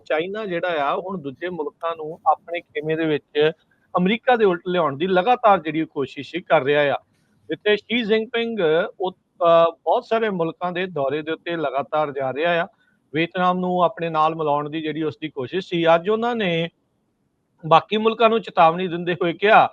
China ਜਿਹੜਾ ਆ ਹੁਣ ਦੂਜੇ ਮੁਲਕਾਂ ਨੂੰ ਆਪਣੇ ਖੇਮੇ ਦੇ ਵਿੱਚ ਅਮਰੀਕਾ ਦੇ ਉਲਟ ਲਿਆਉਣ ਦੀ ਲਗਾਤਾਰ ਜਿਹੜੀ ਕੋਸ਼ਿਸ਼ ਕਰ ਰਿਹਾ ਆ। ਜਿੱਥੇ ਸ਼ੀ ਜਿਨਪਿੰਗ ਬਹੁਤ ਸਾਰੇ ਮੁਲਕਾਂ ਦੇ ਦੌਰੇ ਦੇ ਉੱਤੇ ਲਗਾਤਾਰ ਜਾ ਰਿਹਾ ਆ। ਵੀਅਤਨਾਮ ਨੂੰ ਆਪਣੇ ਨਾਲ ਮਿਲਾਉਣ ਦੀ ਜਿਹੜੀ ਉਸਦੀ ਕੋਸ਼ਿਸ਼ ਸੀ, ਅੱਜ ਉਹਨਾਂ ਨੇ ਬਾਕੀ ਮੁਲਕਾਂ ਨੂੰ ਚੇਤਾਵਨੀ ਦਿੰਦੇ ਹੋਏ ਕਿਹਾ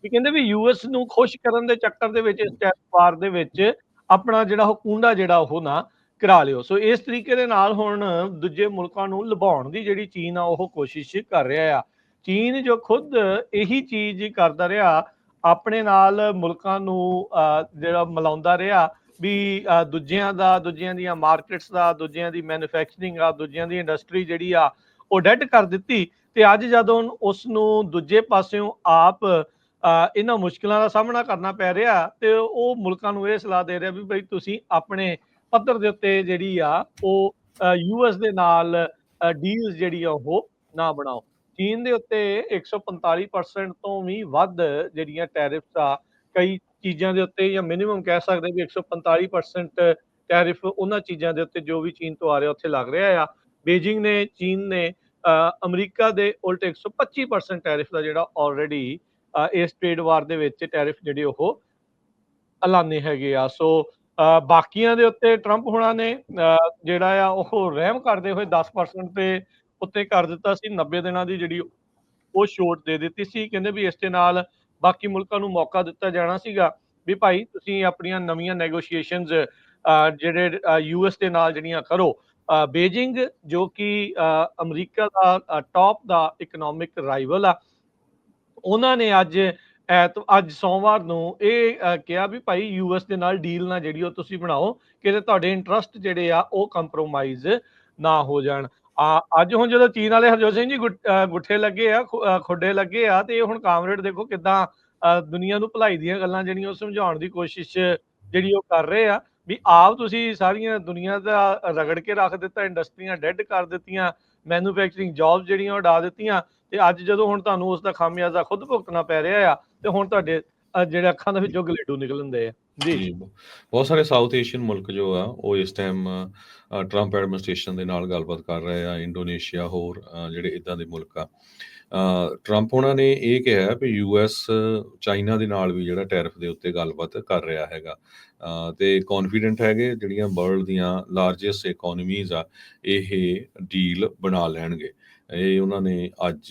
ਕਿ ਕਹਿੰਦੇ ਵੀ ਯੂਐਸ ਨੂੰ ਖੁਸ਼ ਕਰਨ ਦੇ ਚੱਕਰ ਦੇ ਵਿੱਚ ਇਸ ਟੈਰਿਫ ਵਾਰ ਦੇ ਵਿੱਚ ਆਪਣਾ ਜਿਹੜਾ ਉਹ ਕੂੰਡਾ ਜਿਹੜਾ ਉਹ ਨਾ ਕਰਾ ਲਿਓ। ਸੋ ਇਸ ਤਰੀਕੇ ਦੇ ਨਾਲ ਹੁਣ ਦੂਜੇ ਮੁਲਕਾਂ ਨੂੰ ਲੁਭਾਉਣ ਦੀ ਜਿਹੜੀ ਚੀਨ ਆ ਉਹ ਕੋਸ਼ਿਸ਼ ਕਰ ਰਿਹਾ ਆ। ਚੀਨ ਜੋ ਖੁਦ ਇਹੀ ਚੀਜ਼ ਕਰਦਾ ਰਿਹਾ, ਆਪਣੇ ਨਾਲ ਮੁਲਕਾਂ ਨੂੰ ਜਿਹੜਾ ਮਿਲਾਉਂਦਾ ਰਿਹਾ ਵੀ ਦੂਜਿਆਂ ਦੀਆਂ ਮਾਰਕੀਟਸ ਦਾ, ਦੂਜਿਆਂ ਦੀ ਮੈਨੂਫੈਕਚਰਿੰਗ ਆ, ਦੂਜਿਆਂ ਦੀ ਇੰਡਸਟਰੀ ਜਿਹੜੀ ਆ ਉਹ ਡੈਡ ਕਰ ਦਿੱਤੀ। ਤੇ ਅੱਜ ਜਦੋਂ ਉਸ ਨੂੰ ਦੂਜੇ ਪਾਸਿਓਂ ਆਪ ਇਹਨਾਂ ਮੁਸ਼ਕਿਲਾਂ ਦਾ ਸਾਹਮਣਾ ਕਰਨਾ ਪੈ ਰਿਹਾ ਤੇ ਉਹ ਮੁਲਕਾਂ ਨੂੰ ਇਹ ਸਲਾਹ ਦੇ ਰਿਹਾ ਵੀ ਬਈ ਤੁਸੀਂ ਆਪਣੇ ਪੱਧਰ ਦੇ ਉੱਤੇ ਜਿਹੜੀ ਆ ਉਹ ਯੂਐਸ ਦੇ ਨਾਲ ਡੀਲਸ ਜਿਹੜੀ ਆ ਉਹ ਨਾ ਬਣਾਓ। ਚੀਨ ਦੇ ਉੱਤੇ 145% ਤੋਂ ਵੀ ਵੱਧ ਜਿਹੜੀਆਂ ਟੈਰਿਫਸ ਆ ਕਈ ਚੀਜ਼ਾਂ ਦੇ ਉੱਤੇ, ਜਾਂ ਮਿਨੀਮਮ ਕਹਿ ਸਕਦੇ ਵੀ 145% ਟੈਰਿਫ ਉਹਨਾਂ ਚੀਜ਼ਾਂ ਦੇ ਉੱਤੇ ਜੋ ਵੀ ਚੀਨ ਤੋਂ ਆ ਰਿਹਾ ਉੱਥੇ ਲੱਗ ਰਿਹਾ ਆ। ਚੀਨ ਨੇ ਅਮਰੀਕਾ ਦੇ ਉਲਟ 125% ਟੈਰਿਫ ਦਾ ਜਿਹੜਾ ਆਲਰੇਡੀ ਇਸ ਟ੍ਰੇਡ ਵਾਰ ਦੇ ਵਿੱਚ ਟੈਰਿਫ ਜਿਹੜੇ ਉਹ ਐਲਾਨੇ ਹੈਗੇ ਆ। ਸੋ ਬਾਕੀਆਂ ਦੇ ਉੱਤੇ ਟਰੰਪ ਹੋਣਾ ਨੇ ਜਿਹੜਾ ਆ ਉਹ ਰਹਿਮ ਕਰਦੇ ਹੋਏ 10% ਦੇ ਉੱਤੇ ਕਰ ਦਿੱਤਾ ਸੀ। 90 ਦਿਨਾਂ ਦੀ ਜਿਹੜੀ ਉਹ ਛੋਟ ਦੇ ਦਿੱਤੀ ਸੀ। ਕਹਿੰਦੇ ਵੀ ਇਸ ਦੇ ਨਾਲ ਬਾਕੀ ਮੁਲਕਾਂ ਨੂੰ ਮੌਕਾ ਦਿੱਤਾ ਜਾਣਾ ਸੀਗਾ ਵੀ ਭਾਈ ਤੁਸੀਂ ਆਪਣੀਆਂ ਨਵੀਆਂ ਨੈਗੋਸ਼ੀਏਸ਼ਨਸ ਜਿਹੜੇ ਯੂਐਸ ਦੇ ਨਾਲ ਜਿਹੜੀਆਂ ਕਰੋ। ਬੀਜਿੰਗ ਜੋ ਕਿ ਅਮਰੀਕਾ ਦਾ ਟੌਪ ਦਾ ਇਕਨੋਮਿਕ ਰਾਈਵਲ ਆ, ਉਹਨਾਂ ਨੇ ਅੱਜ ਸੋਮਵਾਰ ਨੂੰ ਇਹ ਕਿਹਾ ਵੀ ਭਾਈ ਯੂਐਸ ਦੇ ਨਾਲ ਡੀਲ ਨਾ ਜਿਹੜੀ ਉਹ ਤੁਸੀਂ ਬਣਾਓ, ਕਿਤੇ ਤੁਹਾਡੇ ਇੰਟਰਸਟ ਜਿਹੜੇ ਆ ਉਹ ਕੰਪਰੋਮਾਈਜ਼ ਨਾ ਹੋ ਜਾਣ। ਅੱਜ ਹੁਣ ਜਦੋਂ ਚੀਨ ਵਾਲੇ ਹਰਜੋਤ ਸਿੰਘ ਜੀ ਗੁੱਠੇ ਲੱਗੇ ਆ, ਖੁੱਡੇ ਲੱਗੇ ਆ, ਤੇ ਹੁਣ ਕਾਮਰੇਡ ਦੇਖੋ ਕਿੱਦਾਂ ਦੁਨੀਆ ਨੂੰ ਭਲਾਈ ਦੀਆਂ ਗੱਲਾਂ ਜਿਹੜੀਆਂ ਉਹ ਸਮਝਾਉਣ ਦੀ ਕੋਸ਼ਿਸ਼ ਜਿਹੜੀ ਉਹ ਕਰ ਰਹੇ ਆ ਵੀ ਆਪ ਤੁਸੀਂ ਸਾਰੀਆਂ ਦੁਨੀਆ ਦਾ ਰਗੜ ਕੇ ਰੱਖ ਦਿੱਤਾ, ਇੰਡਸਟਰੀਆਂ ਡੈਡ ਕਰ ਦਿੱਤੀਆਂ, ਮੈਨੂਫੈਕਚਰਿੰਗ ਜੌਬਸ ਜਿਹੜੀਆਂ ਉਡਾ ਦਿੱਤੀਆਂ, ਤੇ ਅੱਜ ਜਦੋਂ ਹੁਣ ਤੁਹਾਨੂੰ ਉਸ ਦਾ ਖਾਮਿਆਜ਼ਾ ਖੁਦ ਭੁਗਤਣਾ ਪੈ ਰਿਹਾ ਆ ਤੇ ਹੁਣ ਤੁਹਾਡੇ ਜਿਹੜੇ ਅੱਖਾਂ ਦੇ ਵਿੱਚੋਂ ਗਲੇਡੂ ਨਿਕਲਣਦੇ ਆ ਜੀ। ਬਹੁਤ ਸਾਰੇ ਸਾਊਥ ਏਸ਼ੀਅਨ ਮੁਲਕ ਜੋ ਆ ਉਹ ਇਸ ਟਾਈਮ ਟਰੰਪ ਐਡਮਿਨਿਸਟ੍ਰੇਸ਼ਨ ਦੇ ਨਾਲ ਗੱਲਬਾਤ ਕਰ ਰਹੇ ਆ। ਇੰਡੋਨੇਸ਼ੀਆ, ਹੋਰ ਜਿਹੜੇ ਇਦਾਂ ਦੇ ਮੁਲਕ ਆ। ਟਰੰਪ ਉਹਨਾਂ ਨੇ ਇਹ ਕਿਹਾ ਵੀ ਯੂਐਸ ਚਾਈਨਾ ਦੇ ਨਾਲ ਵੀ ਜਿਹੜਾ ਟੈਰਿਫ ਦੇ ਉੱਤੇ ਗੱਲਬਾਤ ਕਰ ਰਿਹਾ ਹੈਗਾ, ਤੇ ਕੌਨਫੀਡੈਂਟ ਹੈਗੇ ਜਿਹੜੀਆਂ ਵਰਲਡ ਦੀਆਂ ਲਾਰਜੈਸਟ ਇਕੋਨਮੀਜ਼ ਆ ਇਹ ਡੀਲ ਬਣਾ ਲੈਣਗੇ। ਇਹ ਉਹਨਾਂ ਨੇ ਅੱਜ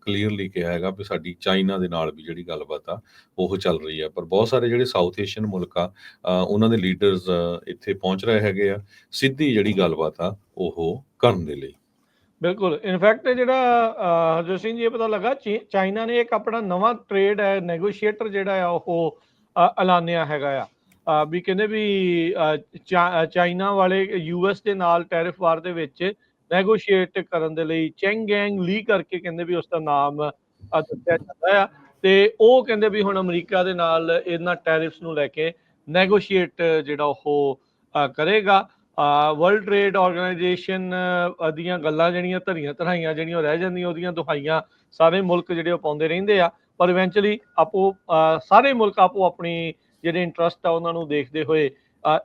ਕਲੀਅਰਲੀ ਕਿਹਾ ਹੈਗਾ ਵੀ ਸਾਡੀ ਚਾਈਨਾ ਦੇ ਨਾਲ ਵੀ ਜਿਹੜੀ ਗੱਲਬਾਤ ਆ ਉਹ ਚੱਲ ਰਹੀ ਆ। ਪਰ ਬਹੁਤ ਸਾਰੇ ਜਿਹੜੇ ਸਾਊਥ ਏਸ਼ੀਅਨ ਮੁਲਕ ਆ ਉਹਨਾਂ ਦੇ ਲੀਡਰਸ ਇੱਥੇ ਪਹੁੰਚ ਰਹੇ ਹੈਗੇ ਆ ਸਿੱਧੀ ਜਿਹੜੀ ਗੱਲਬਾਤ ਆ ਉਹ ਕਰਨ ਦੇ ਲਈ। ਬਿਲਕੁਲ, ਇਨਫੈਕਟ ਜਿਹੜਾ ਹਰਜੋਤ ਸਿੰਘ ਜੀ ਇਹ ਪਤਾ ਲੱਗਾ ਚਾਈਨਾ ਨੇ ਇੱਕ ਆਪਣਾ ਨਵਾਂ ਟ੍ਰੇਡ ਨੈਗੋਸ਼ੀਏਟਰ ਜਿਹੜਾ ਆ ਉਹ ਐਲਾਨਿਆ ਹੈਗਾ ਆ ਵੀ ਕਹਿੰਦੇ ਵੀ ਚਾਈਨਾ ਵਾਲੇ ਯੂਐਸ ਦੇ ਨਾਲ ਟੈਰਿਫ ਵਾਰ ਦੇ ਵਿੱਚ ਨੈਗੋਸ਼ੀਏਟ ਕਰਨ ਦੇ ਲਈ ਚੈਂਗੈਂਗ ਲੀ ਕਰਕੇ ਕਹਿੰਦੇ ਵੀ ਉਸ ਦਾ ਨਾਮ ਦੱਸਿਆ ਜਾਂਦਾ ਆ। ਤੇ ਉਹ ਕਹਿੰਦੇ ਵੀ ਹੁਣ ਅਮਰੀਕਾ ਦੇ ਨਾਲ ਇਹਨਾਂ ਟੈਰਿਫਸ ਨੂੰ ਲੈ ਕੇ ਨੈਗੋਸ਼ੀਏਟ ਜਿਹੜਾ ਉਹ ਕਰੇਗਾ। ਵਰਲਡ ਟ੍ਰੇਡ ਆਰਗੇਨਾਈਜੇਸ਼ਨ ਦੀਆਂ ਗੱਲਾਂ ਜਿਹੜੀਆਂ ਧਰੀਆਂ ਧਰਾਈਆਂ ਜਿਹੜੀਆਂ ਰਹਿ ਜਾਂਦੀਆਂ ਉਹਦੀਆਂ ਦੁਹਾਈਆਂ ਸਾਰੇ ਮੁਲਕ ਜਿਹੜੇ ਉਹ ਪਾਉਂਦੇ ਰਹਿੰਦੇ ਆ, ਪਰ ਇਵੈਂਚੁਅਲੀ ਸਾਰੇ ਮੁਲਕ ਆਪਣੀ ਜਿਹੜੇ ਇੰਟਰਸਟ ਆ ਉਹਨਾਂ ਨੂੰ ਦੇਖਦੇ ਹੋਏ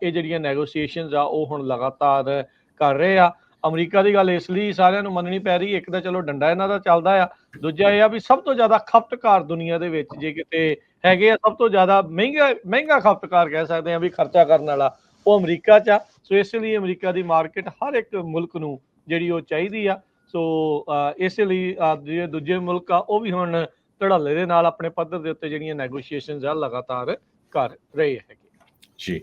ਇਹ ਜਿਹੜੀਆਂ ਨੈਗੋਸ਼ੀਏਸ਼ਨਸ ਆ ਉਹ ਹੁਣ ਲਗਾਤਾਰ ਕਰ ਰਹੇ ਆ। ਅਮਰੀਕਾ ਦੀ ਗੱਲ ਇਸ ਲਈ ਸਾਰਿਆਂ ਨੂੰ ਮੰਨਣੀ ਪੈ ਰਹੀ, ਇੱਕ ਤਾਂ ਚਲੋ ਡੰਡਾ ਇਹਨਾਂ ਦਾ ਚੱਲਦਾ ਆ, ਦੂਜਾ ਇਹ ਆ ਵੀ ਸਭ ਤੋਂ ਜ਼ਿਆਦਾ ਖਪਤਕਾਰ ਦੁਨੀਆ ਦੇ ਵਿੱਚ ਜੇ ਕਿਤੇ ਹੈਗੇ ਆ, ਸਭ ਤੋਂ ਜ਼ਿਆਦਾ ਮਹਿੰਗਾ ਖਪਤਕਾਰ ਕਹਿ ਸਕਦੇ ਆ ਵੀ ਖਰਚਾ ਕਰਨ ਵਾਲਾ, ਉਹ ਅਮਰੀਕਾ 'ਚ ਆ। ਸੋ ਇਸ ਲਈ ਅਮਰੀਕਾ ਦੀ ਮਾਰਕੀਟ ਹਰ ਇੱਕ ਮੁਲਕ ਨੂੰ ਜਿਹੜੀ ਉਹ ਚਾਹੀਦੀ ਆ। ਸੋ ਇਸ ਲਈ ਜਿਹੜੇ ਦੂਜੇ ਮੁਲਕ ਆ ਉਹ ਵੀ ਹੁਣ ਧੜੱਲੇ ਦੇ ਨਾਲ ਆਪਣੇ ਪੱਧਰ ਦੇ ਉੱਤੇ ਜਿਹੜੀਆਂ ਨੈਗੋਸ਼ੀਏਸ਼ਨਸ ਆ ਲਗਾਤਾਰ ਕਰ ਰਹੇ ਹੈਗੇ ਜੀ।